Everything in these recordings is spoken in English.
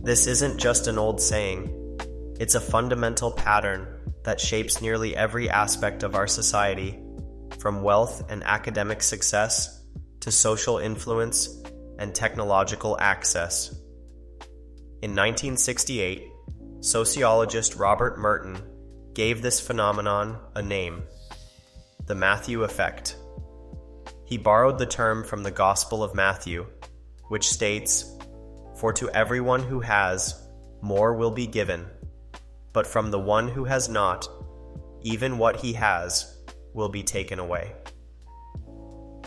This isn't just an old saying, it's a fundamental pattern that shapes nearly every aspect of our society, from wealth and academic success to social influence and technological access. In 1968, sociologist Robert Merton gave this phenomenon a name: the Matthew effect. He borrowed the term from the Gospel of Matthew, which states, "For to everyone who has, more will be given, but from the one who has not, even what he has will be taken away."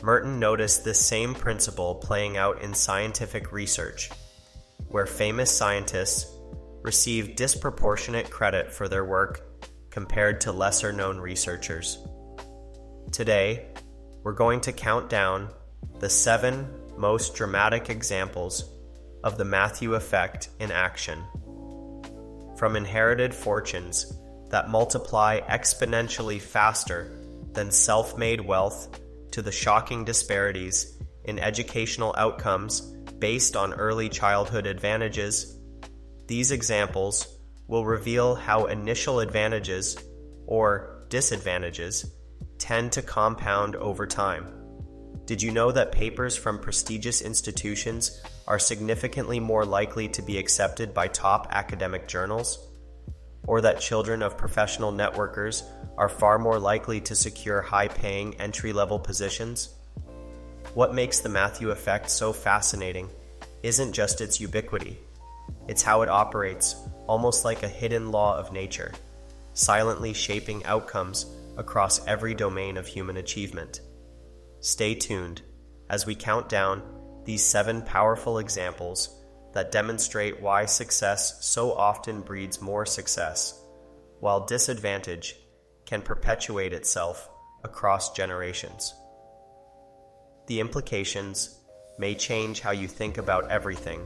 Merton noticed this same principle playing out in scientific research, where famous scientists receive disproportionate credit for their work compared to lesser-known researchers. Today, we're going to count down the 7 most dramatic examples of the Matthew effect in action. From inherited fortunes that multiply exponentially faster than self-made wealth to the shocking disparities in educational outcomes based on early childhood advantages, these examples will reveal how initial advantages, or disadvantages, tend to compound over time. Did you know that papers from prestigious institutions are significantly more likely to be accepted by top academic journals? Or that children of professional networkers are far more likely to secure high-paying entry-level positions? What makes the Matthew effect so fascinating isn't just its ubiquity. It's how it operates, almost like a hidden law of nature, silently shaping outcomes across every domain of human achievement. Stay tuned as we count down these 7 powerful examples that demonstrate why success so often breeds more success, while disadvantage can perpetuate itself across generations. The implications may change how you think about everything,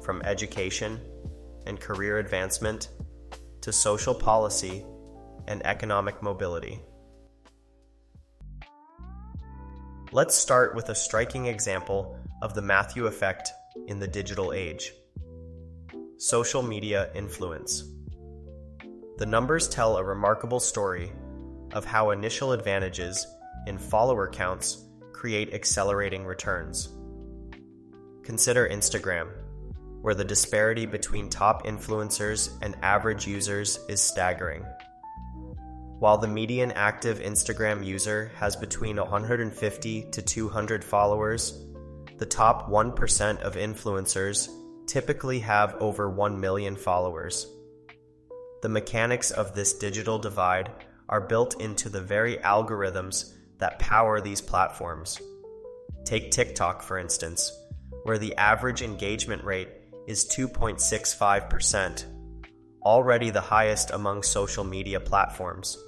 from education and career advancement to social policy and economic mobility. Let's start with a striking example of the Matthew effect in the digital age: social media influence. The numbers tell a remarkable story of how initial advantages in follower counts create accelerating returns. Consider Instagram, where the disparity between top influencers and average users is staggering. While the median active Instagram user has between 150 to 200 followers, the top 1% of influencers typically have over 1 million followers. The mechanics of this digital divide are built into the very algorithms that power these platforms. Take TikTok, for instance, where the average engagement rate is 2.65%, already the highest among social media platforms.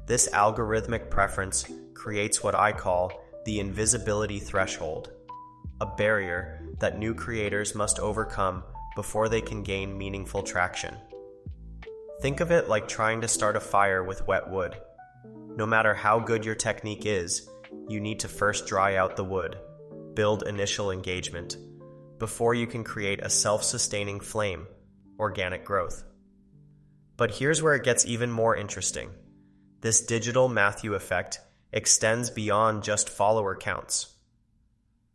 This algorithmic preference creates what I call the invisibility threshold, a barrier that new creators must overcome before they can gain meaningful traction. Think of it like trying to start a fire with wet wood. No matter how good your technique is, you need to first dry out the wood, build initial engagement, before you can create a self-sustaining flame, organic growth. But here's where it gets even more interesting. This digital Matthew effect extends beyond just follower counts.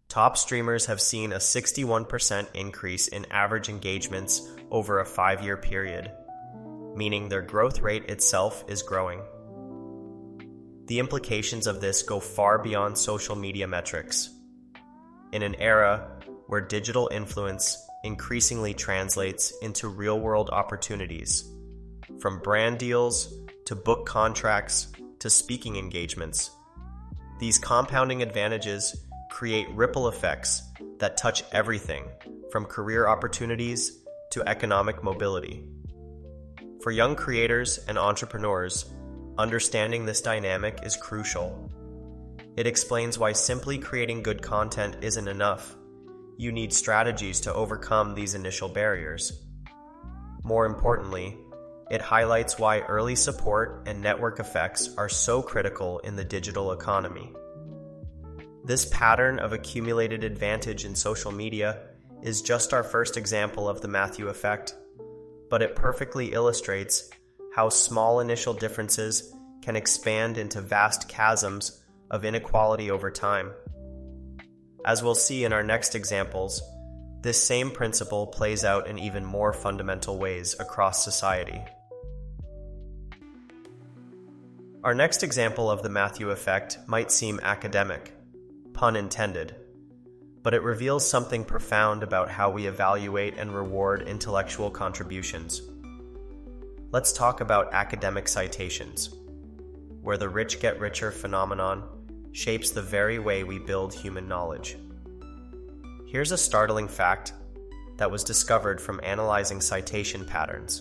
Top streamers have seen a 61% increase in average engagements over a 5-year period, meaning their growth rate itself is growing. The implications of this go far beyond social media metrics. In an era where digital influence increasingly translates into real-world opportunities, from brand deals to book contracts to speaking engagements, these compounding advantages create ripple effects that touch everything from career opportunities to economic mobility. For young creators and entrepreneurs, understanding this dynamic is crucial. It explains why simply creating good content isn't enough. You need strategies to overcome these initial barriers. More importantly, it highlights why early support and network effects are so critical in the digital economy. This pattern of accumulated advantage in social media is just our first example of the Matthew effect, but it perfectly illustrates how small initial differences can expand into vast chasms of inequality over time. As we'll see in our next examples, this same principle plays out in even more fundamental ways across society. Our next example of the Matthew effect might seem academic, pun intended, but it reveals something profound about how we evaluate and reward intellectual contributions. Let's talk about academic citations, where the rich get richer phenomenon shapes the very way we build human knowledge. Here's a startling fact that was discovered from analyzing citation patterns.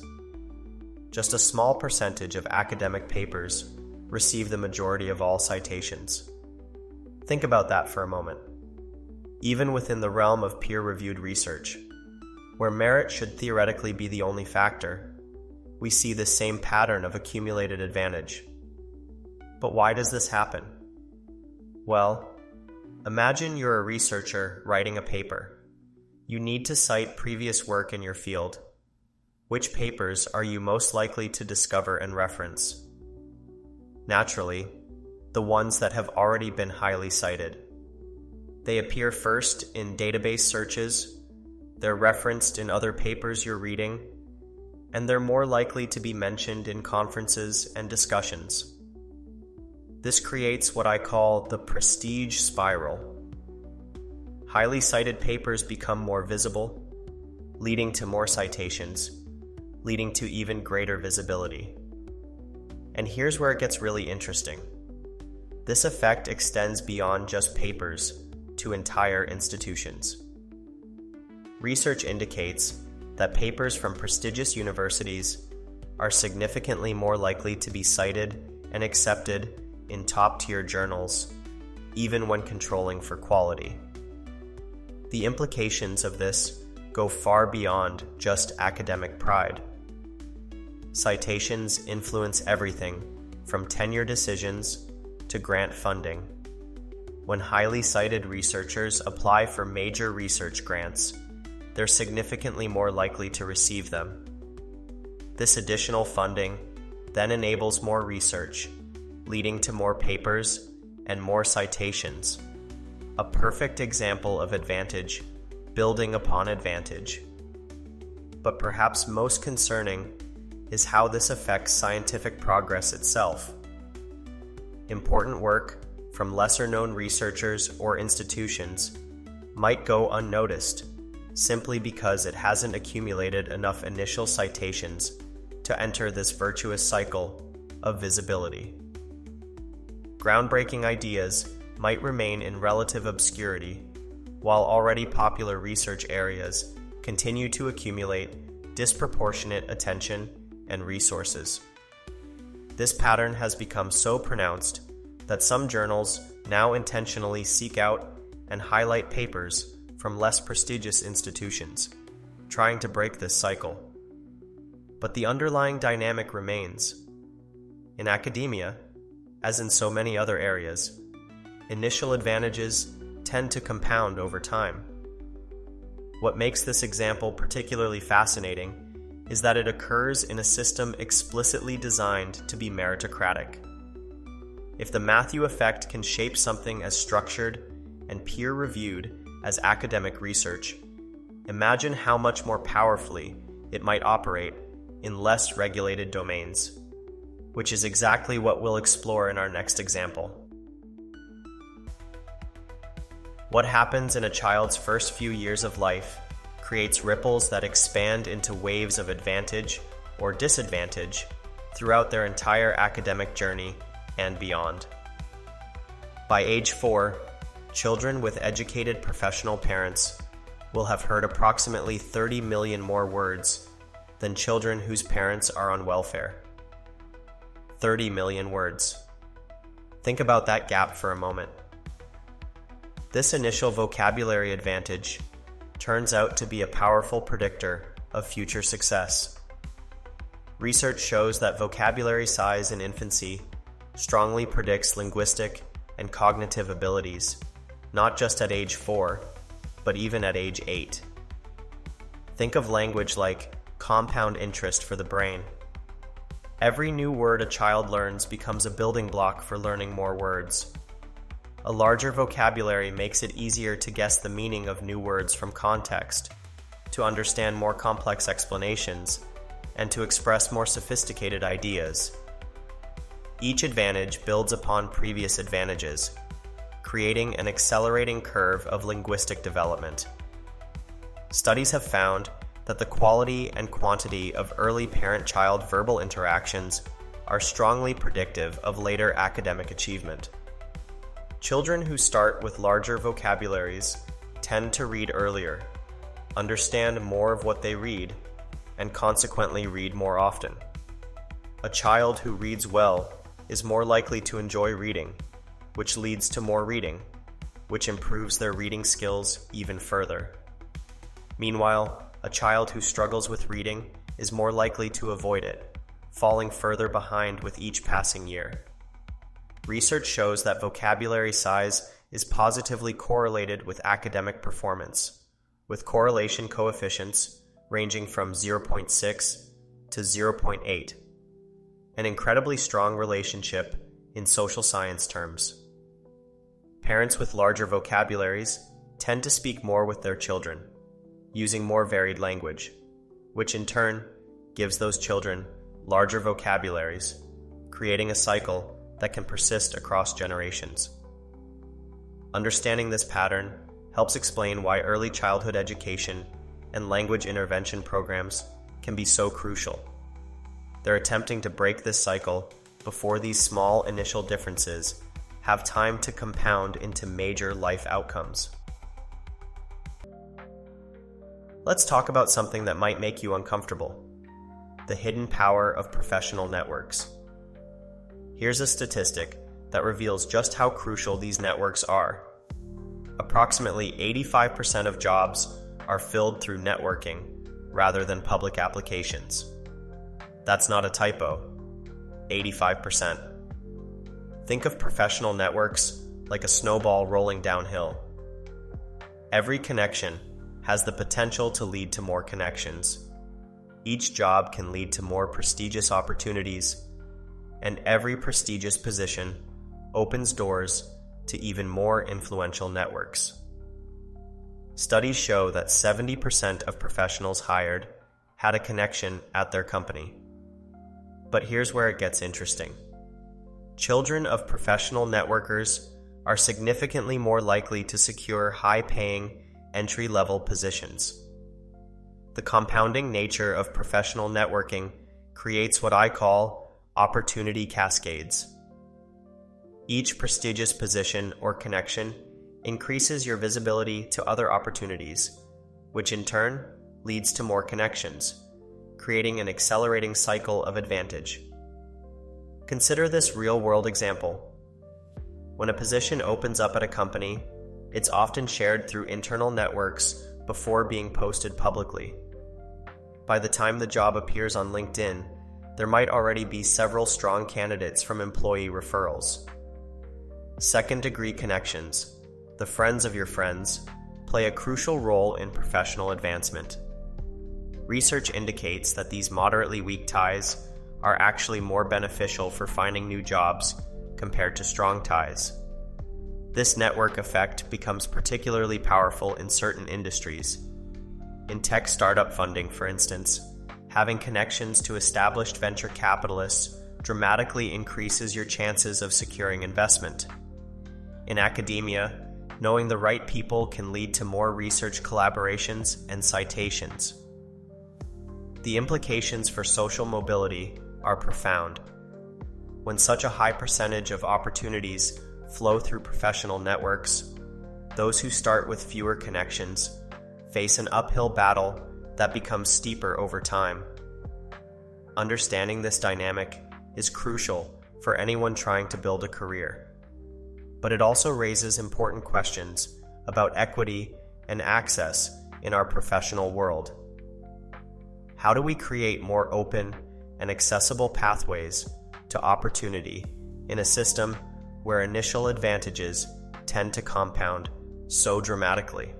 Just a small percentage of academic papers receive the majority of all citations. Think about that for a moment. Even within the realm of peer-reviewed research, where merit should theoretically be the only factor, we see the same pattern of accumulated advantage. But why does this happen? Well, imagine you're a researcher writing a paper. You need to cite previous work in your field. Which papers are you most likely to discover and reference? Naturally, the ones that have already been highly cited. They appear first in database searches, they're referenced in other papers you're reading, and they're more likely to be mentioned in conferences and discussions. This creates what I call the prestige spiral. Highly cited papers become more visible, leading to more citations, leading to even greater visibility. And here's where it gets really interesting. This effect extends beyond just papers to entire institutions. Research indicates that papers from prestigious universities are significantly more likely to be cited and accepted in top-tier journals, even when controlling for quality. The implications of this go far beyond just academic pride. Citations influence everything from tenure decisions to grant funding. When highly cited researchers apply for major research grants, they're significantly more likely to receive them. This additional funding then enables more research, leading to more papers and more citations. A perfect example of advantage building upon advantage. But perhaps most concerning is how this affects scientific progress itself. Important work from lesser-known researchers or institutions might go unnoticed simply because it hasn't accumulated enough initial citations to enter this virtuous cycle of visibility. Groundbreaking ideas might remain in relative obscurity, while already popular research areas continue to accumulate disproportionate attention and resources. This pattern has become so pronounced that some journals now intentionally seek out and highlight papers from less prestigious institutions, trying to break this cycle. But the underlying dynamic remains. In academia, as in so many other areas, initial advantages tend to compound over time. What makes this example particularly fascinating is that it occurs in a system explicitly designed to be meritocratic. If the Matthew effect can shape something as structured and peer-reviewed as academic research, imagine how much more powerfully it might operate in less regulated domains, which is exactly what we'll explore in our next example. What happens in a child's first few years of life creates ripples that expand into waves of advantage or disadvantage throughout their entire academic journey and beyond. By age 4, children with educated professional parents will have heard approximately 30 million more words than children whose parents are on welfare. 30 million words. Think about that gap for a moment. This initial vocabulary advantage turns out to be a powerful predictor of future success. Research shows that vocabulary size in infancy strongly predicts linguistic and cognitive abilities, not just at age 4, but even at age 8. Think of language like compound interest for the brain. Every new word a child learns becomes a building block for learning more words. A larger vocabulary makes it easier to guess the meaning of new words from context, to understand more complex explanations, and to express more sophisticated ideas. Each advantage builds upon previous advantages, creating an accelerating curve of linguistic development. Studies have found that the quality and quantity of early parent-child verbal interactions are strongly predictive of later academic achievement. Children who start with larger vocabularies tend to read earlier, understand more of what they read, and consequently read more often. A child who reads well is more likely to enjoy reading, which leads to more reading, which improves their reading skills even further. Meanwhile, a child who struggles with reading is more likely to avoid it, falling further behind with each passing year. Research shows that vocabulary size is positively correlated with academic performance, with correlation coefficients ranging from 0.6 to 0.8, an incredibly strong relationship in social science terms. Parents with larger vocabularies tend to speak more with their children, using more varied language, which in turn gives those children larger vocabularies, creating a cycle that can persist across generations. Understanding this pattern helps explain why early childhood education and language intervention programs can be so crucial. They're attempting to break this cycle before these small initial differences have time to compound into major life outcomes. Let's talk about something that might make you uncomfortable: the hidden power of professional networks. Here's a statistic that reveals just how crucial these networks are. Approximately 85% of jobs are filled through networking rather than public applications. That's not a typo. 85%. Think of professional networks like a snowball rolling downhill. Every connection has the potential to lead to more connections. Each job can lead to more prestigious opportunities, and every prestigious position opens doors to even more influential networks. Studies show that 70% of professionals hired had a connection at their company. But here's where it gets interesting. Children of professional networkers are significantly more likely to secure high-paying, entry-level positions. The compounding nature of professional networking creates what I call opportunity cascades. Each prestigious position or connection increases your visibility to other opportunities, which in turn leads to more connections, creating an accelerating cycle of advantage. Consider this real-world example. When a position opens up at a company, it's often shared through internal networks before being posted publicly. By the time the job appears on LinkedIn, there might already be several strong candidates from employee referrals. Second-degree connections, the friends of your friends, play a crucial role in professional advancement. Research indicates that these moderately weak ties are actually more beneficial for finding new jobs compared to strong ties. This network effect becomes particularly powerful in certain industries. In tech startup funding, for instance, having connections to established venture capitalists dramatically increases your chances of securing investment. In academia, knowing the right people can lead to more research collaborations and citations. The implications for social mobility are profound. When such a high percentage of opportunities flow through professional networks, those who start with fewer connections face an uphill battle that becomes steeper over time. Understanding this dynamic is crucial for anyone trying to build a career. But it also raises important questions about equity and access in our professional world. How do we create more open and accessible pathways to opportunity in a system where initial advantages tend to compound so dramatically?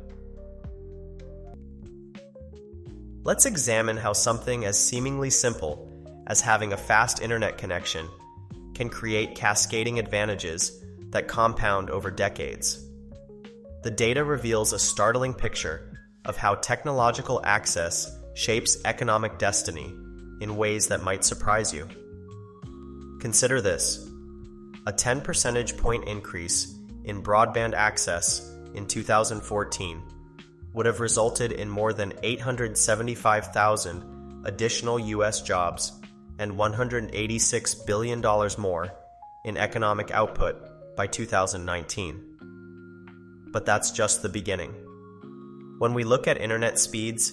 Let's examine how something as seemingly simple as having a fast internet connection can create cascading advantages that compound over decades. The data reveals a startling picture of how technological access shapes economic destiny in ways that might surprise you. Consider this: a 10 percentage point increase in broadband access in 2014 would have resulted in more than 875,000 additional U.S. jobs and $186 billion more in economic output by 2019. But that's just the beginning. When we look at internet speeds,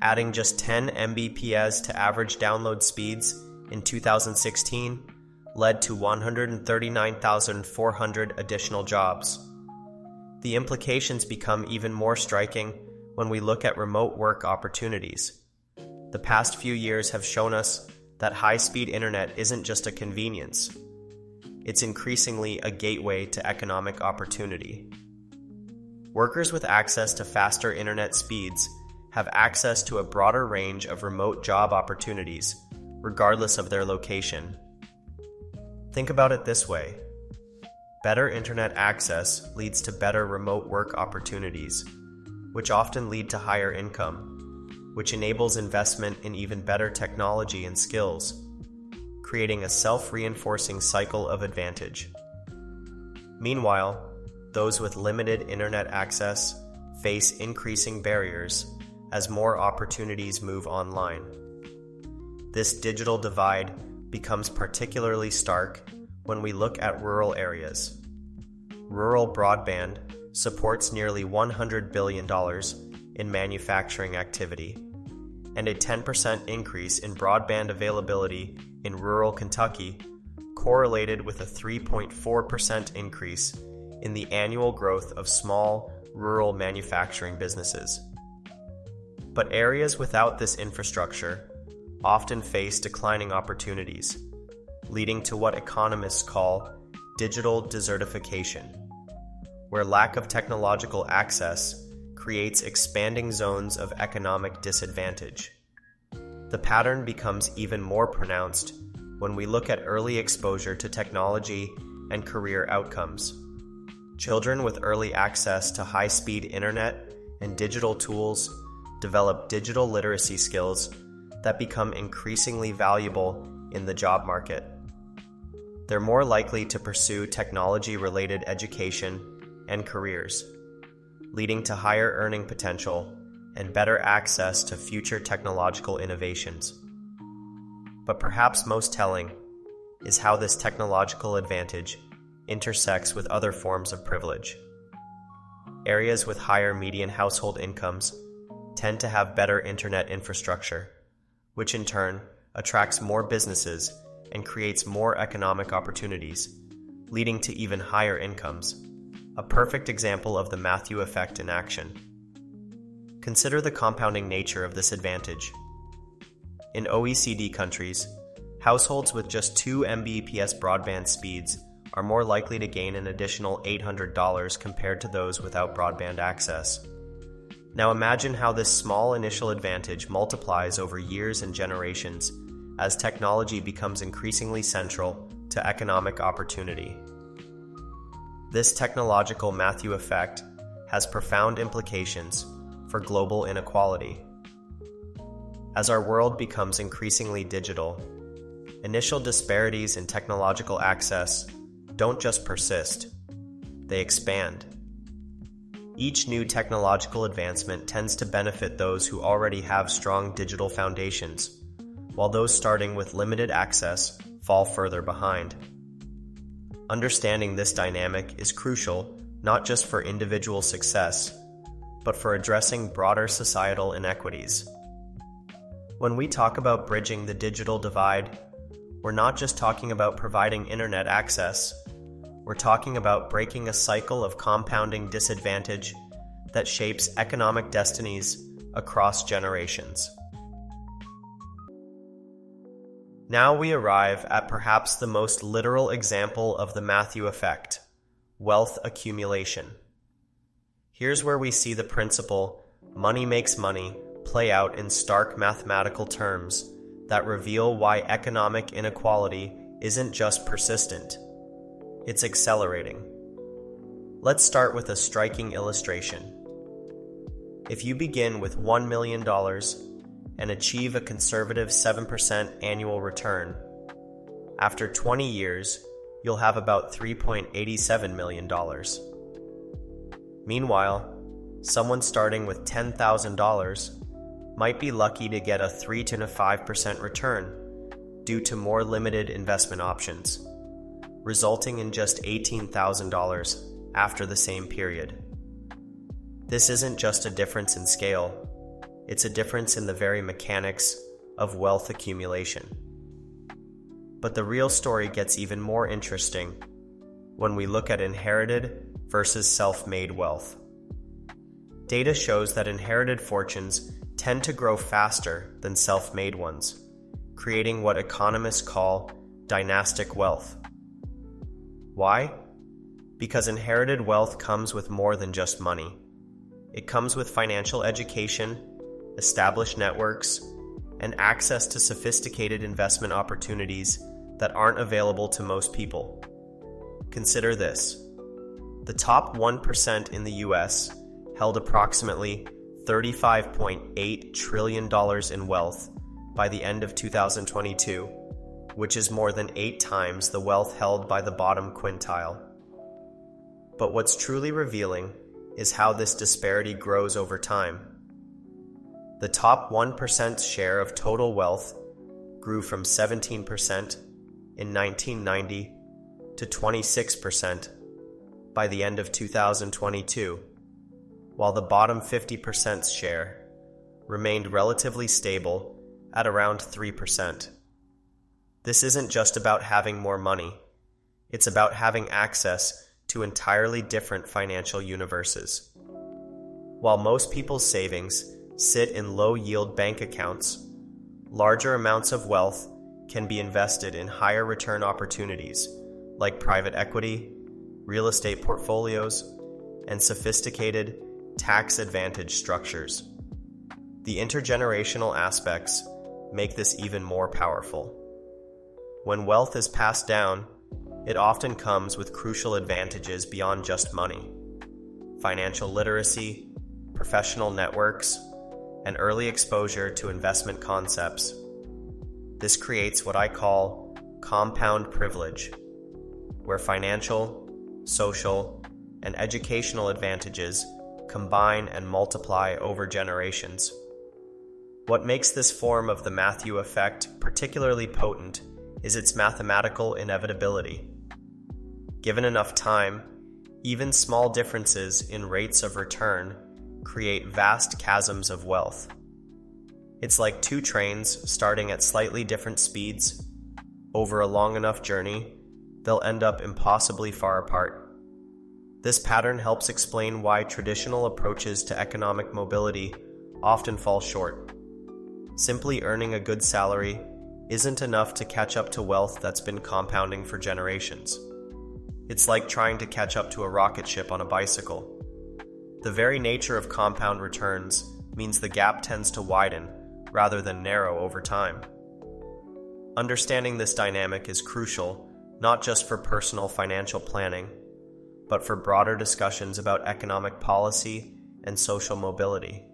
adding just 10 Mbps to average download speeds in 2016 led to 139,400 additional jobs. The implications become even more striking when we look at remote work opportunities. The past few years have shown us that high-speed internet isn't just a convenience. It's increasingly a gateway to economic opportunity. Workers with access to faster internet speeds have access to a broader range of remote job opportunities, regardless of their location. Think about it this way: better internet access leads to better remote work opportunities, which often lead to higher income, which enables investment in even better technology and skills, creating a self-reinforcing cycle of advantage. Meanwhile, those with limited internet access face increasing barriers as more opportunities move online. This digital divide becomes particularly stark when we look at rural areas. Rural broadband supports nearly $100 billion in manufacturing activity, and a 10% increase in broadband availability in rural Kentucky correlated with a 3.4% increase in the annual growth of small, rural manufacturing businesses. But areas without this infrastructure often face declining opportunities, leading to what economists call digital desertification, where lack of technological access creates expanding zones of economic disadvantage. The pattern becomes even more pronounced when we look at early exposure to technology and career outcomes. Children with early access to high-speed internet and digital tools develop digital literacy skills that become increasingly valuable in the job market. They're more likely to pursue technology-related education and careers, leading to higher earning potential and better access to future technological innovations. But perhaps most telling is how this technological advantage intersects with other forms of privilege. Areas with higher median household incomes tend to have better internet infrastructure, which in turn attracts more businesses and creates more economic opportunities, leading to even higher incomes. A perfect example of the Matthew effect in action. Consider the compounding nature of this advantage. In OECD countries, households with just 2 Mbps broadband speeds are more likely to gain an additional $800 compared to those without broadband access. Now imagine how this small initial advantage multiplies over years and generations as technology becomes increasingly central to economic opportunity. This technological Matthew effect has profound implications for global inequality. As our world becomes increasingly digital, initial disparities in technological access don't just persist, they expand. Each new technological advancement tends to benefit those who already have strong digital foundations, while those starting with limited access fall further behind. Understanding this dynamic is crucial not just for individual success, but for addressing broader societal inequities. When we talk about bridging the digital divide, we're not just talking about providing internet access. We're talking about breaking a cycle of compounding disadvantage that shapes economic destinies across generations. Now we arrive at perhaps the most literal example of the Matthew effect: wealth accumulation. Here's where we see the principle, money makes money, play out in stark mathematical terms that reveal why economic inequality isn't just persistent, it's accelerating. Let's start with a striking illustration. If you begin with $1 million and achieve a conservative 7% annual return, after 20 years, you'll have about $3.87 million. Meanwhile, someone starting with $10,000 might be lucky to get a 3 to 5% return due to more limited investment options, resulting in just $18,000 after the same period. This isn't just a difference in scale, it's a difference in the very mechanics of wealth accumulation. But the real story gets even more interesting when we look at inherited versus self-made wealth. Data shows that inherited fortunes tend to grow faster than self-made ones, creating what economists call dynastic wealth. Why? Because inherited wealth comes with more than just money. It comes with financial education, established networks, and access to sophisticated investment opportunities that aren't available to most people. Consider this. The top 1% in the US held approximately $35.8 trillion in wealth by the end of 2022, which is more than 8 times the wealth held by the bottom quintile. But what's truly revealing is how this disparity grows over time. The top 1%'s share of total wealth grew from 17% in 1990 to 26% by the end of 2022, while the bottom 50%'s share remained relatively stable at around 3%. This isn't just about having more money, it's about having access to entirely different financial universes. While most people's savings sit in low-yield bank accounts, larger amounts of wealth can be invested in higher return opportunities like private equity, real estate portfolios, and sophisticated tax advantage structures. The intergenerational aspects make this even more powerful. When wealth is passed down, it often comes with crucial advantages beyond just money. Financial literacy, professional networks, and early exposure to investment concepts. This creates what I call compound privilege, where financial, social, and educational advantages combine and multiply over generations. What makes this form of the Matthew effect particularly potent is its mathematical inevitability. Given enough time, even small differences in rates of return create vast chasms of wealth. It's like 2 trains starting at slightly different speeds. Over a long enough journey, they'll end up impossibly far apart. This pattern helps explain why traditional approaches to economic mobility often fall short. Simply earning a good salary isn't enough to catch up to wealth that's been compounding for generations. It's like trying to catch up to a rocket ship on a bicycle. The very nature of compound returns means the gap tends to widen rather than narrow over time. Understanding this dynamic is crucial, not just for personal financial planning, but for broader discussions about economic policy and social mobility.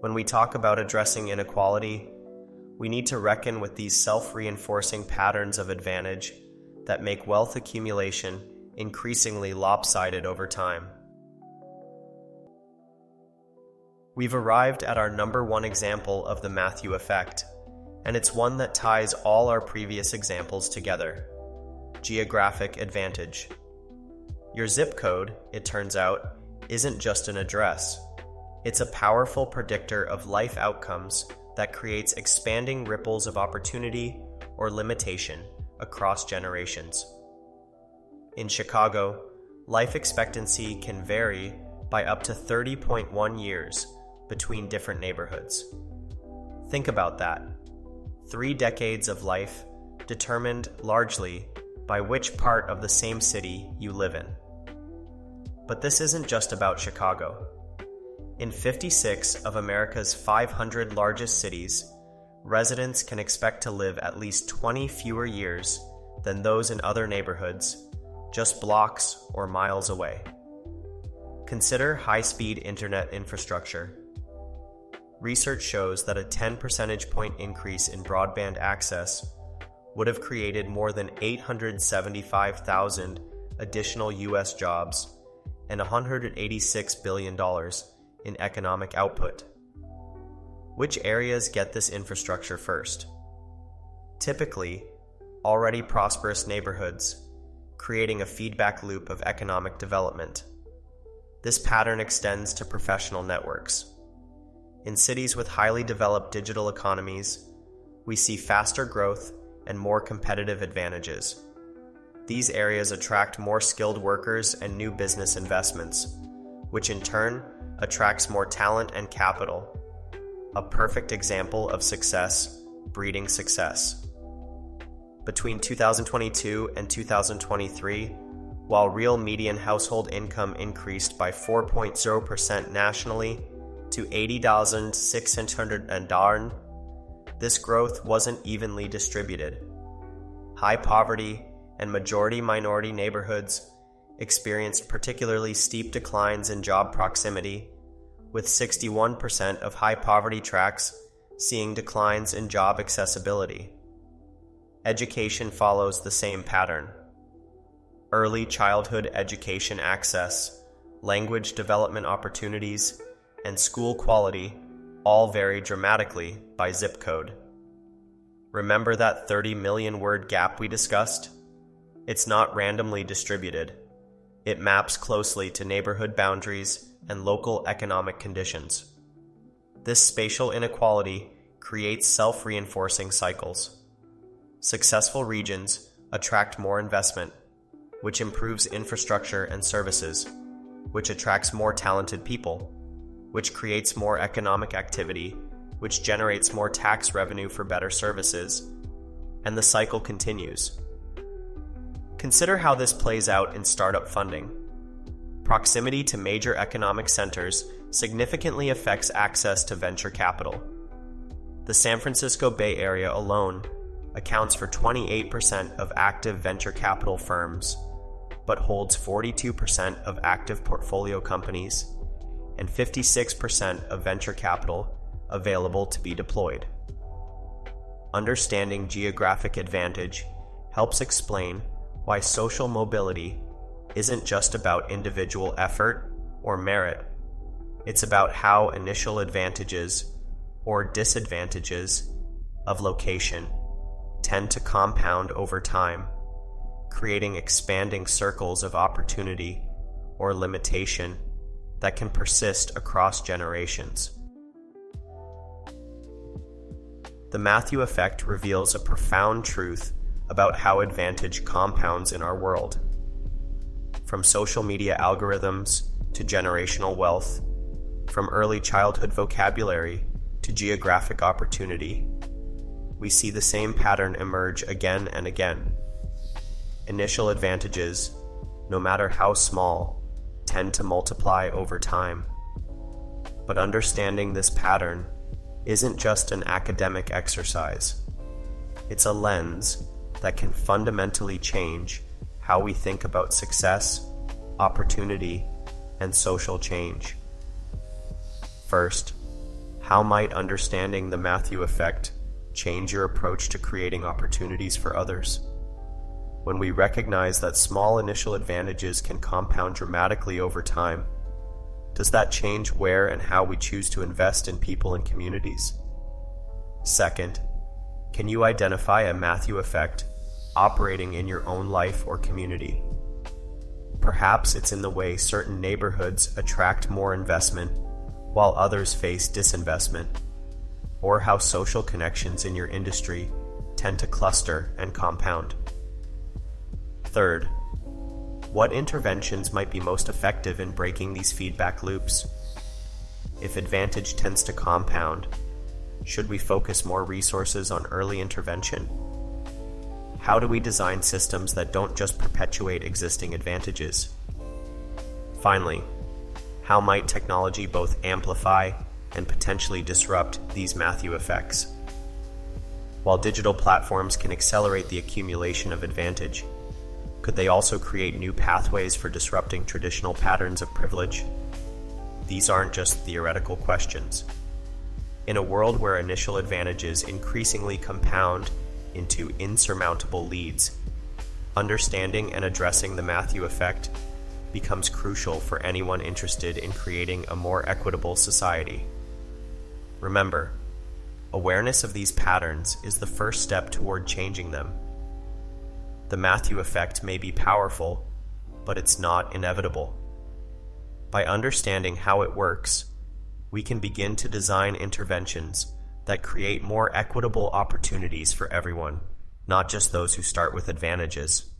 When we talk about addressing inequality, we need to reckon with these self-reinforcing patterns of advantage that make wealth accumulation increasingly lopsided over time. We've arrived at our number 1 example of the Matthew effect, and it's one that ties all our previous examples together: geographic advantage. Your zip code, it turns out, isn't just an address. It's a powerful predictor of life outcomes that creates expanding ripples of opportunity or limitation across generations. In Chicago, life expectancy can vary by up to 30.1 years between different neighborhoods. Think about that. 3 decades of life determined largely by which part of the same city you live in. But this isn't just about Chicago. In 56 of America's 500 largest cities, residents can expect to live at least 20 fewer years than those in other neighborhoods, just blocks or miles away. Consider high-speed internet infrastructure. Research shows that a 10 percentage point increase in broadband access would have created more than 875,000 additional U.S. jobs and $186 billion in economic output. Which areas get this infrastructure first? Typically, already prosperous neighborhoods, creating a feedback loop of economic development. This pattern extends to professional networks. In cities with highly developed digital economies, we see faster growth and more competitive advantages. These areas attract more skilled workers and new business investments, which in turn attracts more talent and capital. A perfect example of success breeding success. Between 2022 and 2023, while real median household income increased by 4.0% nationally to $80,600, this growth wasn't evenly distributed. High poverty and majority-minority neighborhoods experienced particularly steep declines in job proximity, with 61% of high-poverty tracts seeing declines in job accessibility. Education follows the same pattern. Early childhood education access, language development opportunities, and school quality all vary dramatically by zip code. Remember that 30 million word gap we discussed? It's not randomly distributed. It maps closely to neighborhood boundaries and local economic conditions. This spatial inequality creates self-reinforcing cycles. Successful regions attract more investment, which improves infrastructure and services, which attracts more talented people, which creates more economic activity, which generates more tax revenue for better services, and the cycle continues. Consider how this plays out in startup funding. Proximity to major economic centers significantly affects access to venture capital. The San Francisco Bay Area alone accounts for 28% of active venture capital firms, but holds 42% of active portfolio companies and 56% of venture capital available to be deployed. Understanding geographic advantage helps explain why social mobility isn't just about individual effort or merit. It's about how initial advantages or disadvantages of location tend to compound over time, creating expanding circles of opportunity or limitation that can persist across generations. The Matthew effect reveals a profound truth about how advantage compounds in our world. From social media algorithms to generational wealth, from early childhood vocabulary to geographic opportunity, we see the same pattern emerge again and again. Initial advantages, no matter how small, tend to multiply over time. But understanding this pattern isn't just an academic exercise. It's a lens that can fundamentally change how we think about success, opportunity, and social change. First, how might understanding the Matthew effect change your approach to creating opportunities for others? When we recognize that small initial advantages can compound dramatically over time, does that change where and how we choose to invest in people and communities? Second, can you identify a Matthew effect operating in your own life or community? Perhaps it's in the way certain neighborhoods attract more investment while others face disinvestment, or how social connections in your industry tend to cluster and compound. Third, what interventions might be most effective in breaking these feedback loops? If advantage tends to compound, should we focus more resources on early intervention? How do we design systems that don't just perpetuate existing advantages? Finally, How might technology both amplify and potentially disrupt these Matthew effects? While digital platforms can accelerate the accumulation of advantage, could they also create new pathways for disrupting traditional patterns of privilege? These aren't just theoretical questions. In a world where initial advantages increasingly compound into insurmountable leads, understanding and addressing the Matthew effect becomes crucial for anyone interested in creating a more equitable society. Remember, awareness of these patterns is the first step toward changing them. The Matthew effect may be powerful, but it's not inevitable. By understanding how it works, we can begin to design interventions that create more equitable opportunities for everyone, not just those who start with advantages.